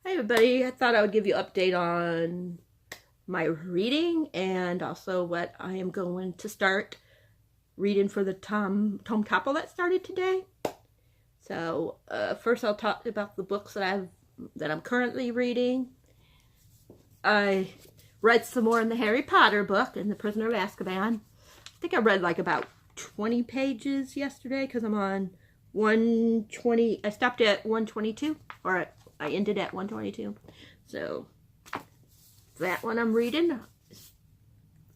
Hi everybody, I thought I would give you an update on my reading and also what I am going to start reading for the Tome Couple that started today. So first I'll talk about the books that I'm currently reading. I read some more in the Harry Potter book in The Prisoner of Azkaban. I think I read like about 20 pages yesterday because I'm on 120. I stopped at 122, or I ended at 122. So that one I'm reading.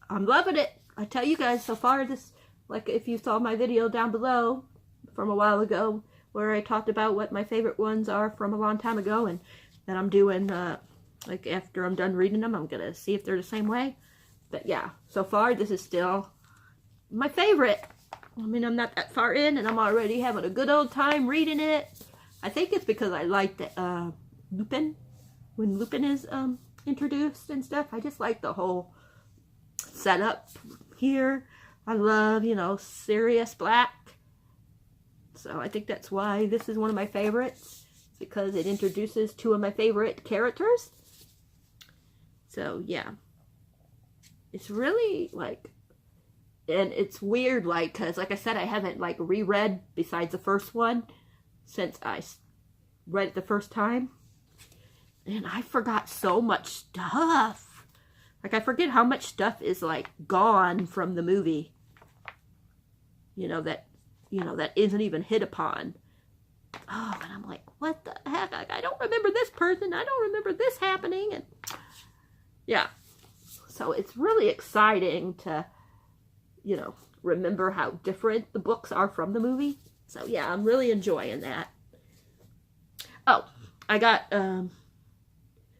I'm loving it. I tell you guys, so far this, like if you saw my video down below from a while ago where I talked about what my favorite ones are from a long time ago, and that I'm doing like after I'm done reading them, I'm gonna see if they're the same way. But yeah, so far this is still my favorite. I mean, I'm not that far in and I'm already having a good old time reading it. I think it's because I like the Lupin, when Lupin is introduced and stuff. I just like the whole setup here. I love, you know, Sirius Black. So I think that's why this is one of my favorites, because it introduces two of my favorite characters. So yeah, it's really like, and it's weird, like, because like I said, I haven't like reread besides the first one since I read it the first time, and I forgot so much stuff. Like, I forget how much stuff is like gone from the movie, you know, that isn't even hit upon. Oh, and I'm like, what the heck? Like, I don't remember this person. I don't remember this happening. And yeah, so it's really exciting to, you know, remember how different the books are from the movie. So yeah, I'm really enjoying that. Oh, I got,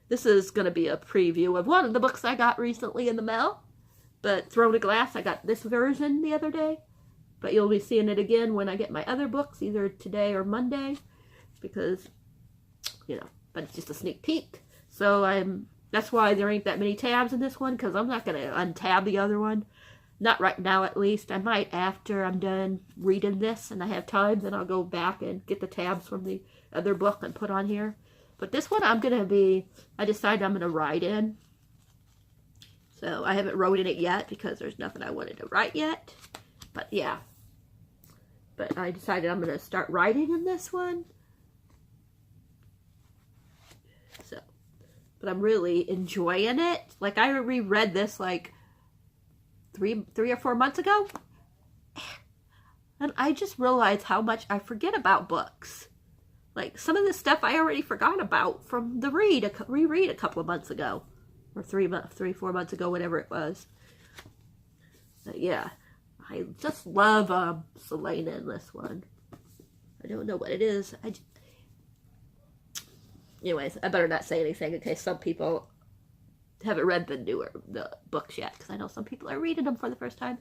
this is going to be a preview of one of the books I got recently in the mail. But Throne of Glass, I got this version the other day. But you'll be seeing it again when I get my other books, either today or Monday. Because, you know, but it's just a sneak peek. So that's why there ain't that many tabs in this one, because I'm not going to untab the other one. Not right now, at least. I might after I'm done reading this and I have time, then I'll go back and get the tabs from the other book and put on here. But this one I decided I'm going to write in. So I haven't wrote in it yet because there's nothing I wanted to write yet. But yeah. But I decided I'm going to start writing in this one. So, but I'm really enjoying it. Like, I reread this like three or 4 months ago, and I just realized how much I forget about books. Like, some of the stuff I already forgot about from the reread a couple of months ago, or 4 months ago, whatever it was. But yeah, I just love Selena in this one. I don't know what it is. Anyways, I better not say anything in case some people haven't read the books yet, because I know some people are reading them for the first time.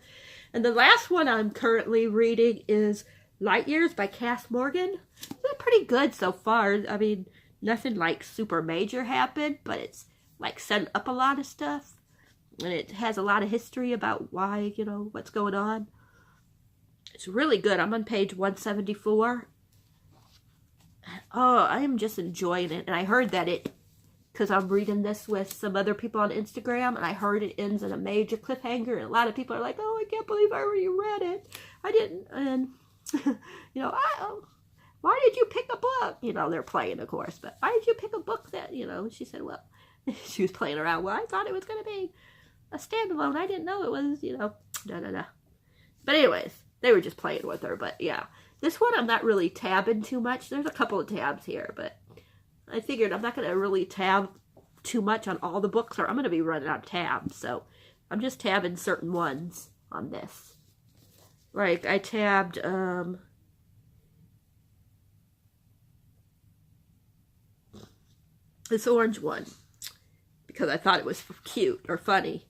And the last one I'm currently reading is Light Years by Cass Morgan. It's pretty good so far. I mean, nothing like super major happened, but it's like setting up a lot of stuff, and it has a lot of history about why, you know, what's going on. It's really good. I'm on page 174. Oh, I am just enjoying it. And I heard that because I'm reading this with some other people on Instagram, and I heard it ends in a major cliffhanger, and a lot of people are like, oh, I can't believe I already read it. I didn't, and, you know, why did you pick a book? You know, they're playing, of course, but why did you pick a book that, you know, she said, well, she was playing around, well, I thought it was going to be a standalone. I didn't know it was, you know, da-da-da. But anyways, they were just playing with her, but yeah. This one I'm not really tabbing too much. There's a couple of tabs here, but I figured I'm not going to really tab too much on all the books, or I'm going to be running out of tabs. So I'm just tabbing certain ones on this. Like, I tabbed, this orange one because I thought it was cute or funny.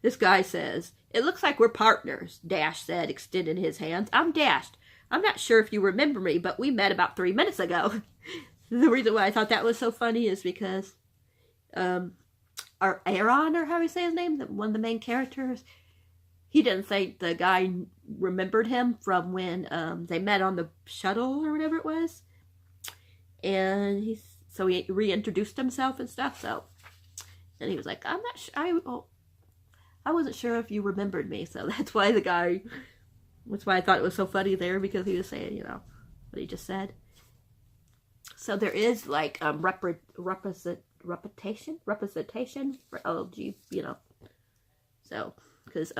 This guy says, it looks like we're partners, Dash said, extending his hands. I'm Dash. I'm not sure if you remember me, but we met about 3 minutes ago. The reason why I thought that was so funny is because our Aaron, or how we say his name, one of the main characters, he didn't think the guy remembered him from when they met on the shuttle or whatever it was. And so he reintroduced himself and stuff. So, and he was like, I'm not sure, I wasn't sure if you remembered me. So that's why that's why I thought it was so funny there, because he was saying, what he just said. So there is like representation for LG, So, because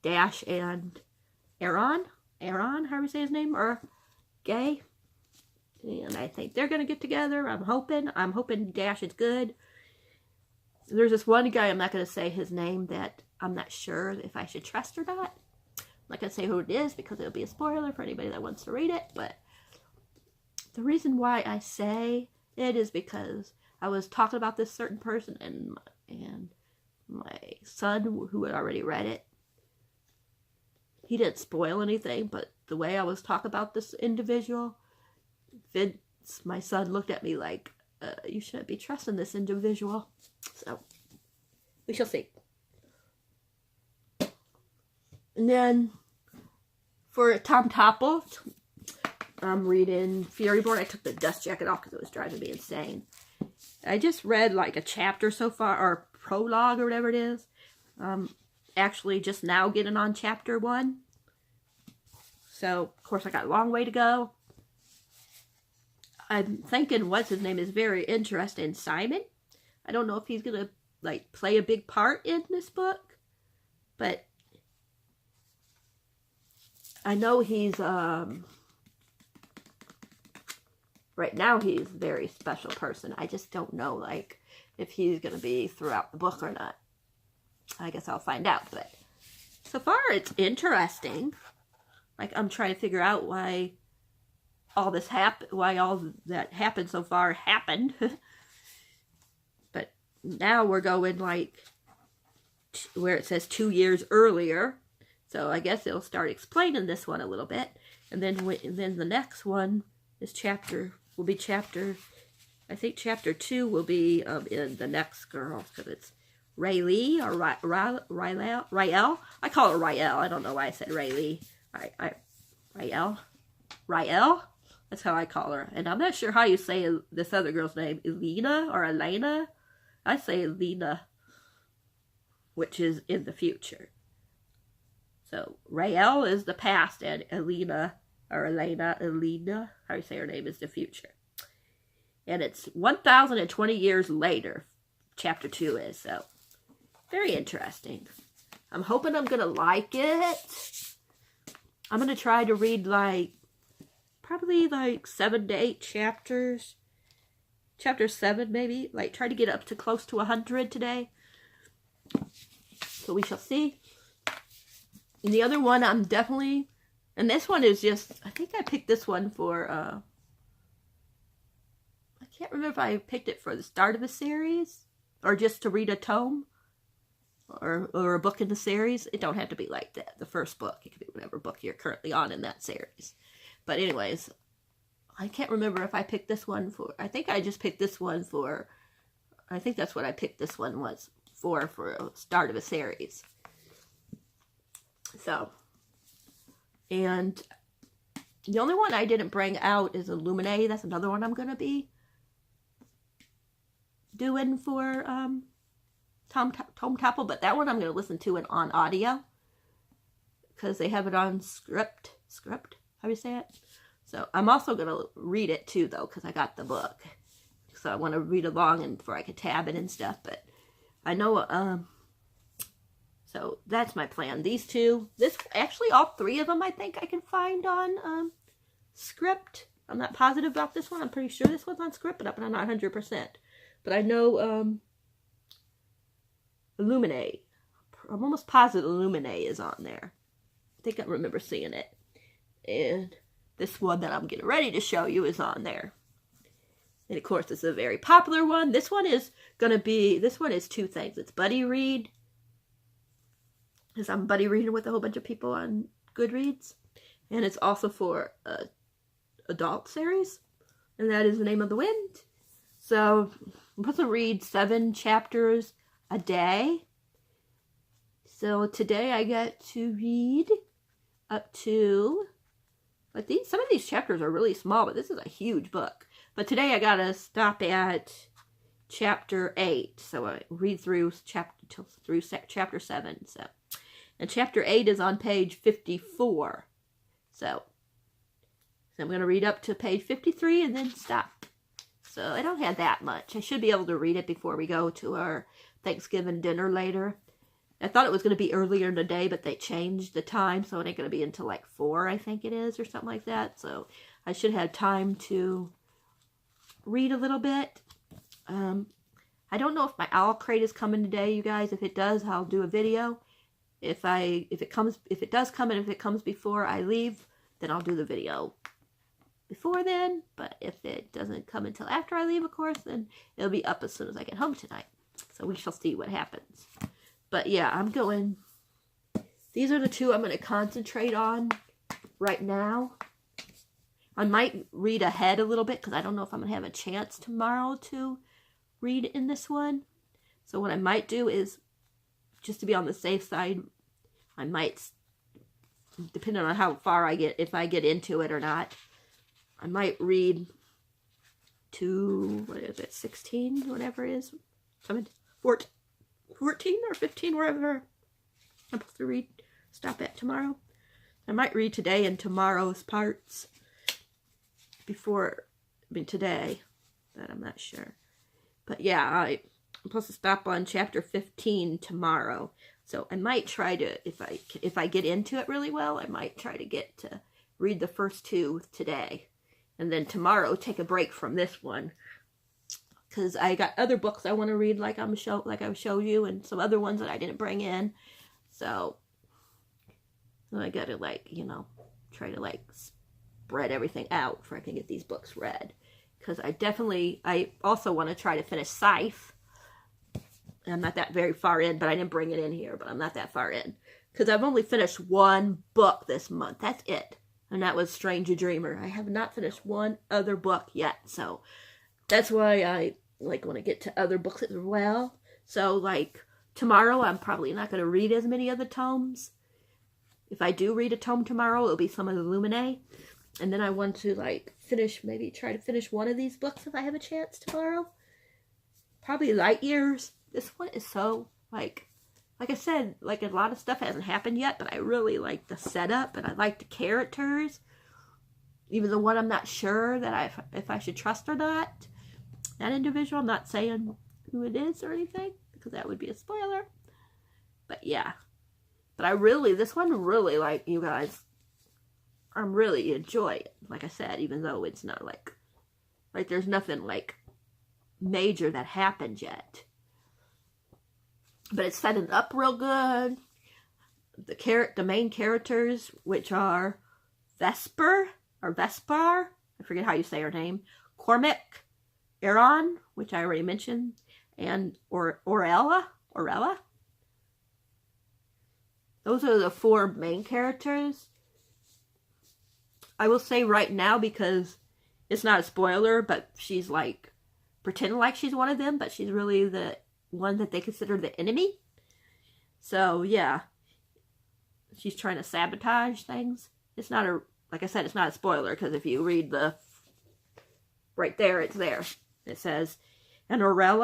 Dash and Aaron, how do we say his name, are gay, and I think they're gonna get together. I'm hoping Dash is good. There's this one guy, I'm not gonna say his name, that I'm not sure if I should trust or not. I'm not gonna say who it is because it'll be a spoiler for anybody that wants to read it, but the reason why I say it is because I was talking about this certain person, and my son, who had already read it, he didn't spoil anything, but the way I was talking about this individual, Vince, my son, looked at me like, you shouldn't be trusting this individual. So, we shall see. And then, for Tom Topple, I'm reading Furyborn. I took the dust jacket off because it was driving me insane. I just read like a chapter so far, or prologue or whatever it is. Actually just now getting on chapter 1. So, of course, I got a long way to go. I'm thinking what's his name is very interesting. Simon. I don't know if he's going to like play a big part in this book, but I know he's right now he's a very special person. I just don't know like if he's going to be throughout the book or not. I guess I'll find out, but so far it's interesting. Like, I'm trying to figure out why all that happened so far happened. But now we're going like where it says 2 years earlier. So I guess it'll start explaining this one a little bit. And then the next one is I think chapter 2 will be in the next girl, because it's Raylee or Rael. I call her Rael. I don't know why I said Raylee. Rael. That's how I call her. And I'm not sure how you say this other girl's name. Elena or Elena? I say Elena, which is in the future. So Rael is the past, and Elena, how you say her name, is the future. And it's 1,020 years later, chapter 2 is. So, very interesting. I'm hoping I'm going to like it. I'm going to try to read probably 7 to 8 chapters. Chapter 7 maybe. Try to get up to close to 100 today. So we shall see. And the other one and this one is just, I think I picked this one for, I can't remember if I picked it for the start of a series, or just to read a tome, or a book in the series. It don't have to be like that, the first book. It could be whatever book you're currently on in that series. But anyways, I can't remember if I picked this one for, I think I just picked this one for, I think that's what I picked this one was for a start of a series. So, and the only one I didn't bring out is Illuminae. That's another one I'm going to be doing for Tom Topple, but that one I'm going to listen to it on audio, because they have it on script, how do you say it? So I'm also going to read it too, though, because I got the book, so I want to read along and before I could tab it and stuff. But I know so that's my plan. These two, actually all 3 of them I think I can find on script. I'm not positive about this one. I'm pretty sure this one's on script, but I'm not 100%. But I know Illuminae. I'm almost positive Illuminae is on there. I think I remember seeing it. And this one that I'm getting ready to show you is on there. And of course, it's a very popular one. This one is 2 things. It's buddy read, because I'm buddy reading with a whole bunch of people on Goodreads. And it's also for adult series. And that is The Name of the Wind. So I'm supposed to read 7 chapters a day. So today I get to read up to, some of these chapters are really small, but this is a huge book. But today I gotta stop at chapter 8. So I read through chapter 7. So, and chapter 8 is on page 54. So I'm going to read up to page 53 and then stop. So I don't have that much. I should be able to read it before we go to our Thanksgiving dinner later. I thought it was going to be earlier in the day, but they changed the time, so it ain't going to be until like 4, I think it is, or something like that. So I should have time to read a little bit. I don't know if my owl crate is coming today, you guys. If it does, I'll do a video. If it does come and if it comes before I leave, then I'll do the video before then. But if it doesn't come until after I leave, of course, then it'll be up as soon as I get home tonight. So we shall see what happens. But yeah, these are the two I'm going to concentrate on right now. I might read ahead a little bit because I don't know if I'm going to have a chance tomorrow to read in this one. So what I might do is, just to be on the safe side, I might, depending on how far I get, if I get into it or not, I might read to, 16, whatever it is, 14 or 15, wherever I'm supposed to stop at tomorrow. I might read today and tomorrow's parts today, but I'm not sure. But yeah, I'm supposed to stop on chapter 15 tomorrow. So I might try to, if I get into it really well, I might try to get to read the first 2 today. And then tomorrow take a break from this one. Because I got other books I want to read like I showed you, and some other ones that I didn't bring in. So I got to try to spread everything out before I can get these books read. Because I also want to try to finish Scythe. I'm not that very far in, but I didn't bring it in here, but I'm not that far in. Because I've only finished 1 book this month. That's it. And that was Stranger Dreamer. I have not finished 1 other book yet. So that's why I want to get to other books as well. So tomorrow I'm probably not going to read as many of the tomes. If I do read a tome tomorrow, it'll be some of the Lumine. And then I want to try to finish 1 of these books if I have a chance tomorrow. Probably Light Years. This one is so, like I said, a lot of stuff hasn't happened yet, but I really like the setup, and I like the characters. Even the one I'm not sure that if I should trust or not. That individual, I'm not saying who it is or anything, because that would be a spoiler. But yeah. But this one really, you guys, I'm really enjoying it. Like I said, even though it's not there's nothing major that happened yet. But it's setting up real good. The main characters, which are Vespar, I forget how you say her name, Cormac, Aaron, which I already mentioned, and Orella. Those are the 4 main characters. I will say right now, because it's not a spoiler, but she's pretending like she's one of them, but she's really the one that they consider the enemy. So yeah, she's trying to sabotage things. It's not like I said, it's not a spoiler, because if you read right there, it's there. It says, and Aurel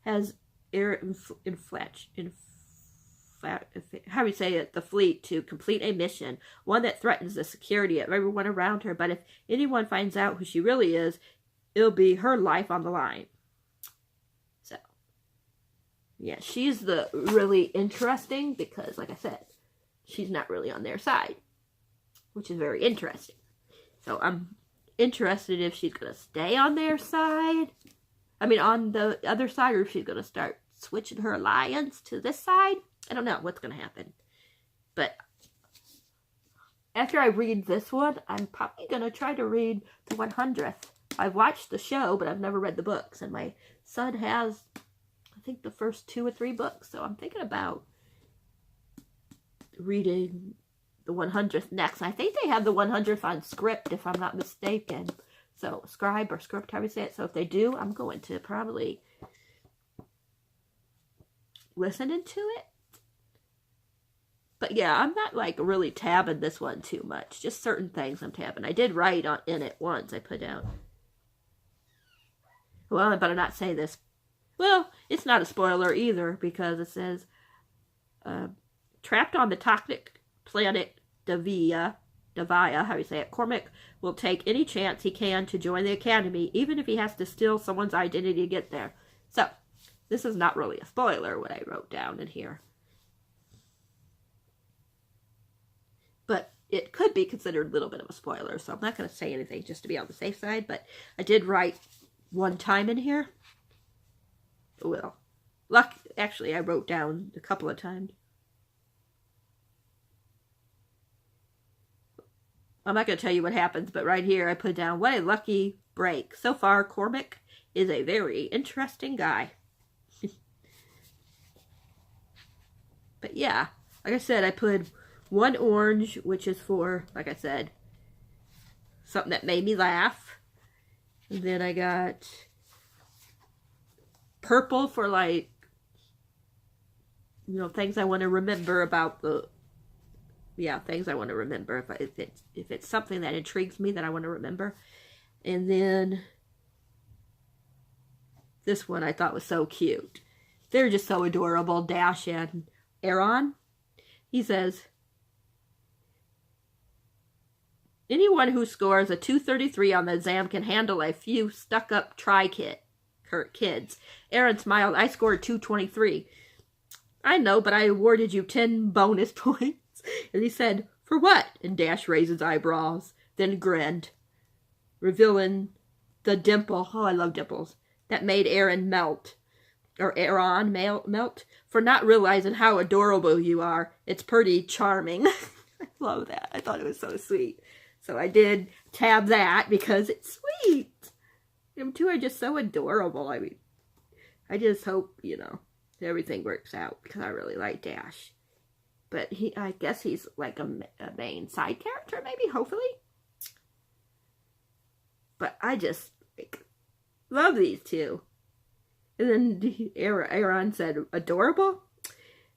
has how do you say it, the fleet to complete a mission, one that threatens the security of everyone around her. But if anyone finds out who she really is, it'll be her life on the line. So, yeah, she's the really interesting, because, like I said, she's not really on their side, which is very interesting. So I'm interested if she's going to stay on their side. I mean, on the other side, or if she's going to start switching her alliance to this side. I don't know what's going to happen. But after I read this one, I'm probably going to try to read the 100th. I've watched the show, but I've never read the books. And my son has, I think, the first 2 or 3 books. So I'm thinking about reading the 100th next. I think they have the 100th on Script, if I'm not mistaken. So Scribe or Script, however you say it. So if they do, I'm going to probably listen to it. But yeah, I'm not like really tabbing this one too much. Just certain things I'm tabbing. I did write in it once. I put down. Well, I better not say this. Well, it's not a spoiler either because it says, trapped on the toxic planet Davia, how you say it, Cormac will take any chance he can to join the Academy, even if he has to steal someone's identity to get there. So, this is not really a spoiler, what I wrote down in here. But it could be considered a little bit of a spoiler, so I'm not going to say anything just to be on the safe side, but I did write one time in here. Well, actually, I wrote down a couple of times. I'm not going to tell you what happens, but right here I put down, what a lucky break. So far, Cormac is a very interesting guy. But yeah, like I said, I put one orange, which is for, like I said, something that made me laugh. And then I got purple for, like, you know, things I want to remember about the, yeah, things I want to remember. If it's something that intrigues me that I want to remember. And then this one I thought was so cute. They're just so adorable, Dash and Aaron. He says, anyone who scores a 233 on the exam can handle a few stuck-up kids. Aaron smiled. I scored 223. I know, but I awarded you 10 bonus points. And he said, for what? And Dash raised his eyebrows, then grinned, revealing the dimple. Oh, I love dimples. That made Aaron melt. Or Aaron melt. For not realizing how adorable you are. It's pretty charming. I love that. I thought it was so sweet. So I did tab that because it's sweet. Them two are just so adorable. I mean, I just hope, you know, everything works out because I really like Dash. But I guess he's like a main side character, maybe, hopefully. But I just like love these two. And then Aaron said, adorable?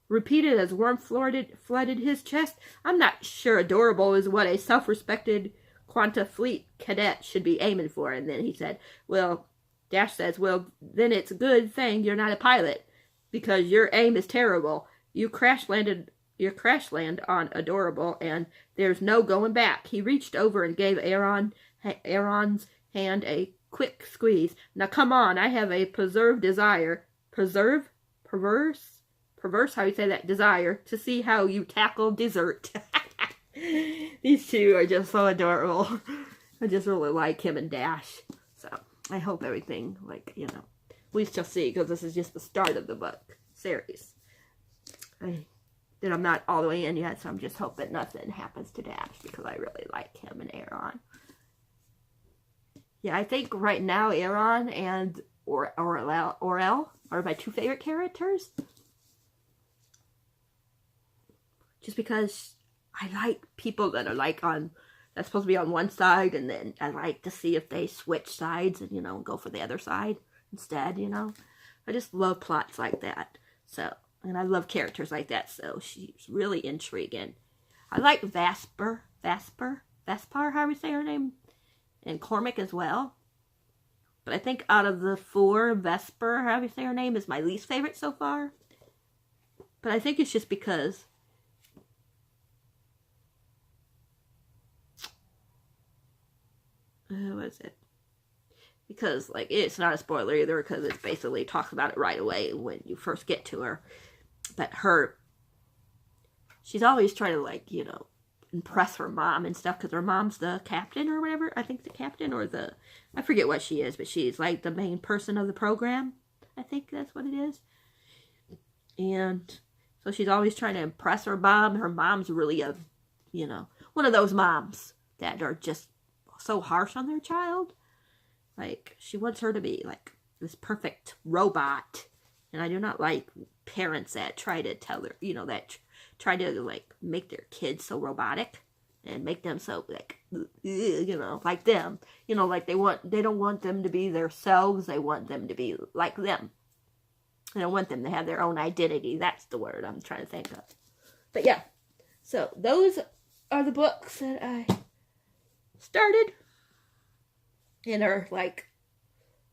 Repeated as warmth flooded his chest. I'm not sure adorable is what a self-respected Quanta Fleet cadet should be aiming for. And then he said, well, Dash says, well, then it's a good thing you're not a pilot because your aim is terrible. You crash land on adorable and there's no going back. He reached over and gave Aaron's hand a quick squeeze. Now come on, I have a perverse, how you say that, desire to see how you tackle dessert. These two are just so adorable. I just really like him and Dash. So I hope everything, like, you know, we shall see because this is just the start of the book series. I'm not all the way in yet, so I'm just hoping nothing happens to Dash because I really like him and Aaron. Yeah, I think right now Aaron and Orel are my two favorite characters. Just because I like people that are like that's supposed to be on one side, and then I like to see if they switch sides and, you know, go for the other side instead, you know. I just love plots like that. So, and I love characters like that, so she's really intriguing. I like Vesper, how we say her name, and Cormac as well. But I think out of the four, Vesper, how we say her name, is my least favorite so far. But I think it's just because what is it? Because, like, it's not a spoiler either, because it basically talks about it right away when you first get to her. But she's always trying to, like, you know, impress her mom and stuff, because her mom's the captain or whatever. I think the captain or I forget what she is, but she's, like, the main person of the program. I think that's what it is. And so she's always trying to impress her mom. Her mom's really you know, one of those moms that are just so harsh on their child. Like, she wants her to be, like, this perfect robot. And I do not like parents that try to tell her, you know, that try to, like, make their kids so robotic. And make them so, like, you know, like them. You know, like, they don't want them to be themselves. They want them to be like them. They don't want them to have their own identity. That's the word I'm trying to think of. But yeah, So those are the books that I started and are like,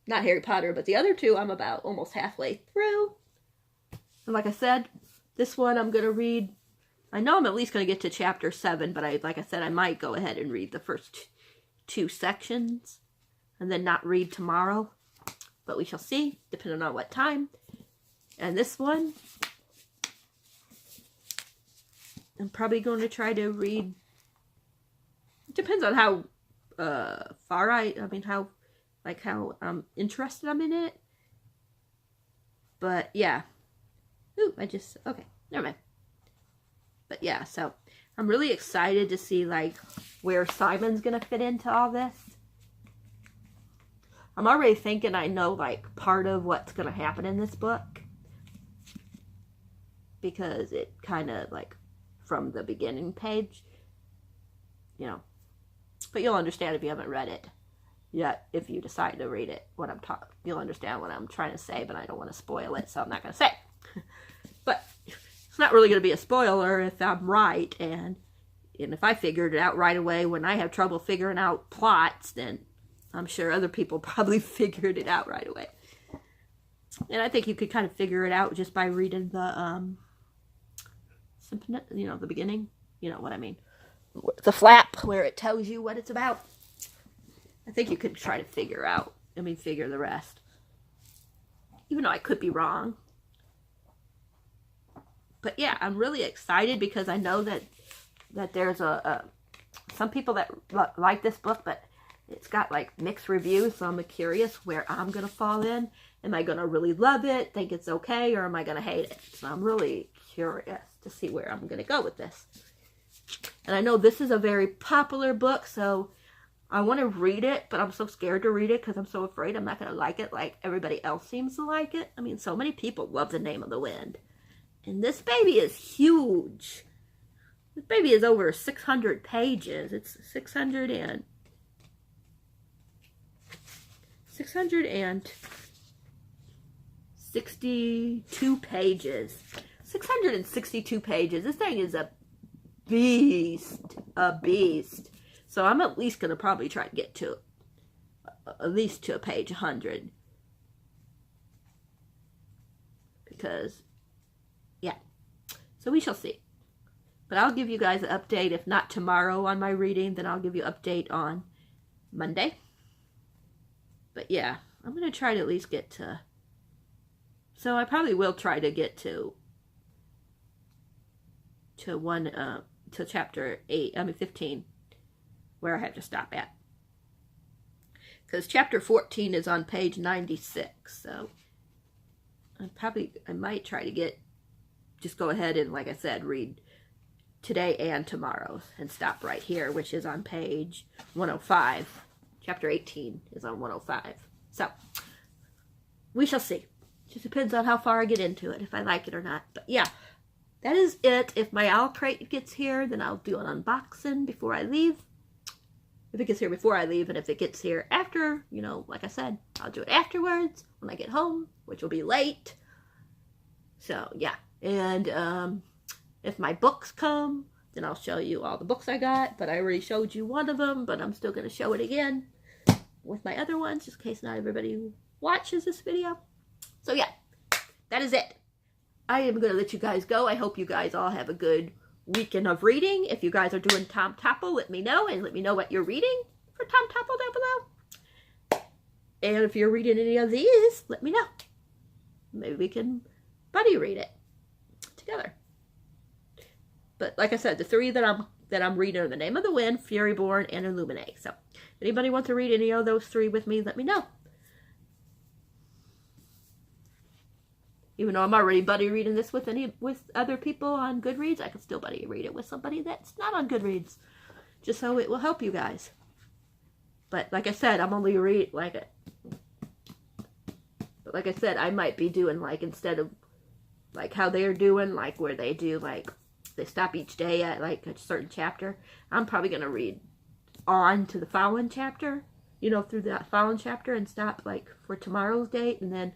not Harry Potter, but the other two I'm about almost halfway through. And like I said, this one I'm going to read. I know I'm at least going to get to chapter 7, but like I said, I might go ahead and read the first 2 sections and then not read tomorrow. But we shall see, depending on what time. And this one, I'm probably going to try to read. It depends on how far how interested I'm in it. But yeah. Ooh, okay, never mind. But yeah, so I'm really excited to see like where Simon's gonna fit into all this. I'm already thinking I know like part of what's gonna happen in this book, because it kind of like from the beginning page, you know. But you'll understand if you haven't read it yet. If you decide to read it, you'll understand what I'm trying to say. But I don't want to spoil it, so I'm not gonna say. But it's not really going to be a spoiler if I'm right, and if I figured it out right away. When I have trouble figuring out plots, then I'm sure other people probably figured it out right away. And I think you could kind of figure it out just by reading the the beginning. You know what I mean? The flap where it tells you what it's about. I think you could try to figure the rest. Even though I could be wrong. But yeah, I'm really excited because I know that there's some people that like this book, but it's got like mixed reviews. So I'm curious where I'm going to fall in. Am I going to really love it, think it's okay, or am I going to hate it? So I'm really curious to see where I'm going to go with this. And I know this is a very popular book, so I want to read it, but I'm so scared to read it because I'm so afraid I'm not going to like it like everybody else seems to like it. I mean, so many people love The Name of the Wind. And this baby is huge. This baby is over 600 pages. It's 662 pages. 662 pages. This thing is a beast. A beast. So I'm at least going to probably try to get to at least to page 100. Because yeah, so we shall see. But I'll give you guys an update, if not tomorrow on my reading, then I'll give you an update on Monday. But yeah, I'm going to try to at least get to, so I probably will try to get to chapter 15, where I have to stop at. Because chapter 14 is on page 96, so I might try to just go ahead and, like I said, read today and tomorrow's and stop right here, which is on page 105. Chapter 18 is on 105. So, we shall see. Just depends on how far I get into it, if I like it or not. But yeah, that is it. If my owl crate gets here, then I'll do an unboxing before I leave. If it gets here before I leave, and if it gets here after, like I said, I'll do it afterwards when I get home, which will be late. So, yeah. And if my books come, then I'll show you all the books I got. But I already showed you one of them, but I'm still going to show it again with my other ones, just in case not everybody watches this video. So, yeah, that is it. I am going to let you guys go. I hope you guys all have a good weekend of reading. If you guys are doing Tom Topple, let me know, and let me know what you're reading for Tom Topple down below. And if you're reading any of these, let me know. Maybe we can buddy read it together. But like I said, the 3 that I'm reading are The Name of the Wind, Furyborn, and Illuminae. So if anybody wants to read any of those 3 with me, let me know. Even though I'm already buddy reading this with other people on Goodreads, I can still buddy read it with somebody that's not on Goodreads, just so it will help you guys. But like I said, I'm only But like I said, I might be doing like, instead of like how they're doing, like where they do like they stop each day at like a certain chapter. I'm probably gonna read on to the following chapter, through that following chapter, and stop like for tomorrow's date, and then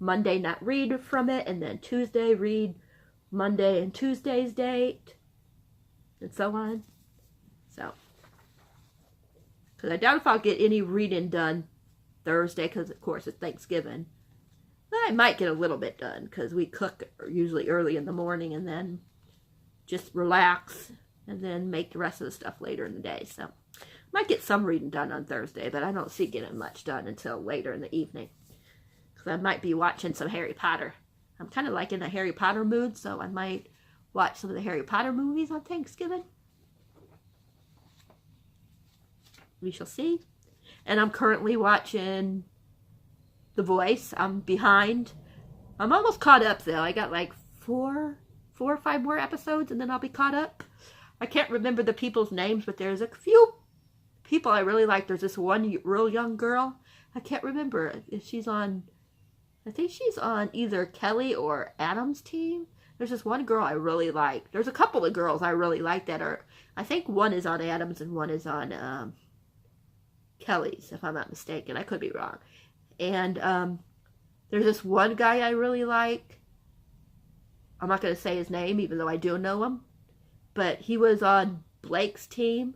Monday not read from it, and then Tuesday read Monday and Tuesday's date, and so on. So, because I doubt if I'll get any reading done Thursday, because of course it's Thanksgiving. But I might get a little bit done, because we cook usually early in the morning and then just relax and then make the rest of the stuff later in the day. So, might get some reading done on Thursday, but I don't see getting much done until later in the evening. Because I might be watching some Harry Potter. I'm kind of like in a Harry Potter mood, so I might watch some of the Harry Potter movies on Thanksgiving. We shall see. And I'm currently watching The Voice. I'm behind. I'm almost caught up, though. I got like four or five more episodes, and then I'll be caught up. I can't remember the people's names, but there's a few people I really like. There's this one real young girl. I can't remember if she's on... I think she's on either Kelly or Adam's team. There's this one girl I really like. There's a couple of girls I really like that are... I think one is on Adam's and one is on Kelly's, if I'm not mistaken. I could be wrong. And there's this one guy I really like. I'm not going to say his name, even though I do know him. But he was on Blake's team.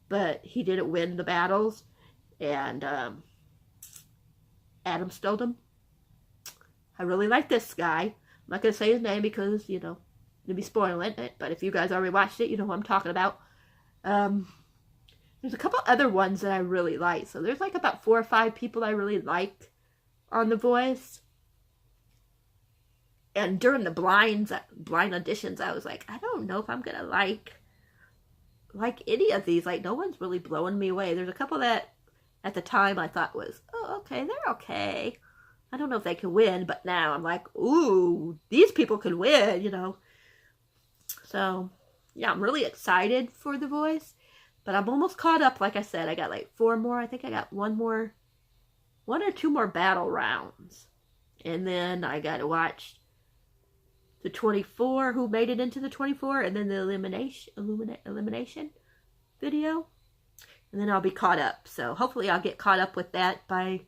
But he didn't win the battles. And Adam stole him. I really like this guy. I'm not going to say his name because, you know, you'll be spoiling it. But if you guys already watched it, you know who I'm talking about. There's a couple other ones that I really like. So there's like about 4 or 5 people I really like on The Voice. And during the blind auditions, I was like, I don't know if I'm going to like any of these. Like, no one's really blowing me away. There's a couple that at the time I thought was, oh, okay, they're okay. I don't know if they can win, but now I'm like, ooh, these people could win, you know. So, yeah, I'm really excited for The Voice. But I'm almost caught up, like I said. I got like 4 more. I think I got 1 or 2 more battle rounds. And then I got to watch the 24, who made it into the 24, and then the elimination video. And then I'll be caught up. So hopefully I'll get caught up with that by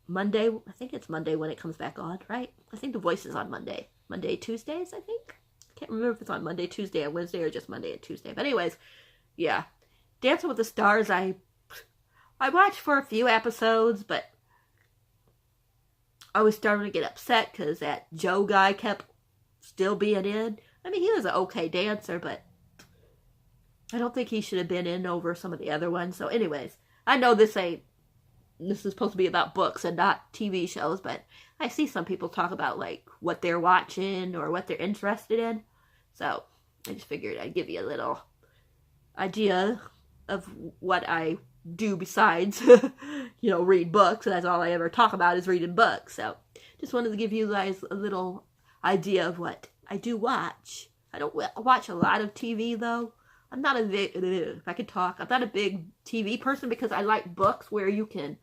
Monday. I think it's Monday when it comes back on, right? I think The Voice is on Monday. Monday, Tuesdays, I think. I can't remember if it's on Monday, Tuesday, and Wednesday, or just Monday and Tuesday. But anyways, yeah. Dancing with the Stars, I watched for a few episodes, but I was starting to get upset because that Joe guy kept still being in. I mean, he was an okay dancer, but I don't think he should have been in over some of the other ones. So anyways, I know this is supposed to be about books and not TV shows, but I see some people talk about like what they're watching or what they're interested in. So I just figured I'd give you a little idea of what I do besides, you know, read books. That's all I ever talk about is reading books. So just wanted to give you guys a little idea of what I do watch. I don't watch a lot of TV though. I'm not a big, if I could talk, I'm not a big TV person because I like books where you can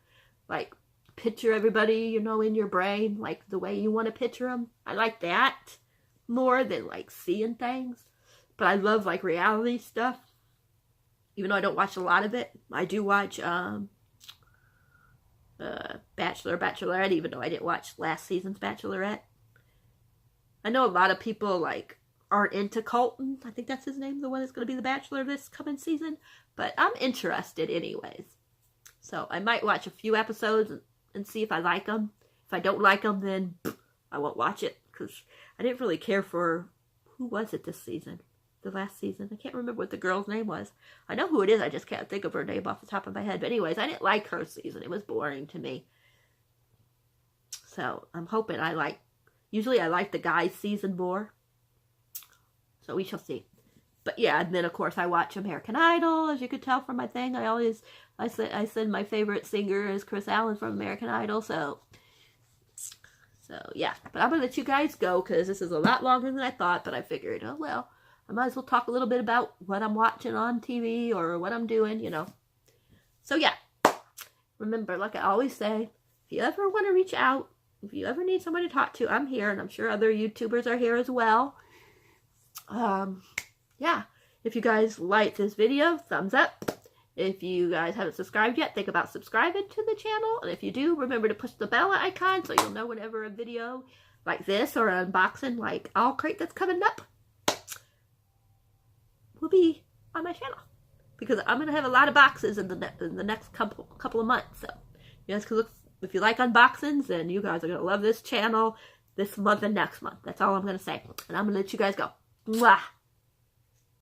like picture everybody, you know, in your brain, like the way you want to picture them. I like that more than like seeing things. But I love like reality stuff. Even though I don't watch a lot of it, I do watch Bachelor, Bachelorette, even though I didn't watch last season's Bachelorette. I know a lot of people like aren't into Colton. I think that's his name, the one that's going to be the Bachelor this coming season. But I'm interested anyways. So I might watch a few episodes and see if I like them. If I don't like them, then I won't watch it. Because I didn't really care for, who was it this season? The last season. I can't remember what the girl's name was. I know who it is. I just can't think of her name off the top of my head. But anyways, I didn't like her season. It was boring to me. So I'm hoping I like, usually I like the guys' season more. So we shall see. But yeah, and then of course I watch American Idol, as you could tell from my thing. I said my favorite singer is Chris Allen from American Idol. So yeah. But I'm going to let you guys go because this is a lot longer than I thought. But I figured, oh well, I might as well talk a little bit about what I'm watching on TV or what I'm doing, you know. So yeah, remember, like I always say, if you ever want to reach out, if you ever need somebody to talk to, I'm here, and I'm sure other YouTubers are here as well. Yeah, if you guys like this video, thumbs up. If you guys haven't subscribed yet, think about subscribing to the channel. And if you do, remember to push the bell icon so you'll know whenever a video like this or an unboxing like All Crate that's coming up. will be on my channel. Because I'm going to have a lot of boxes in the next couple of months. So you guys can look, if you like unboxings, then you guys are going to love this channel this month and next month. That's all I'm going to say. And I'm going to let you guys go. Mwah!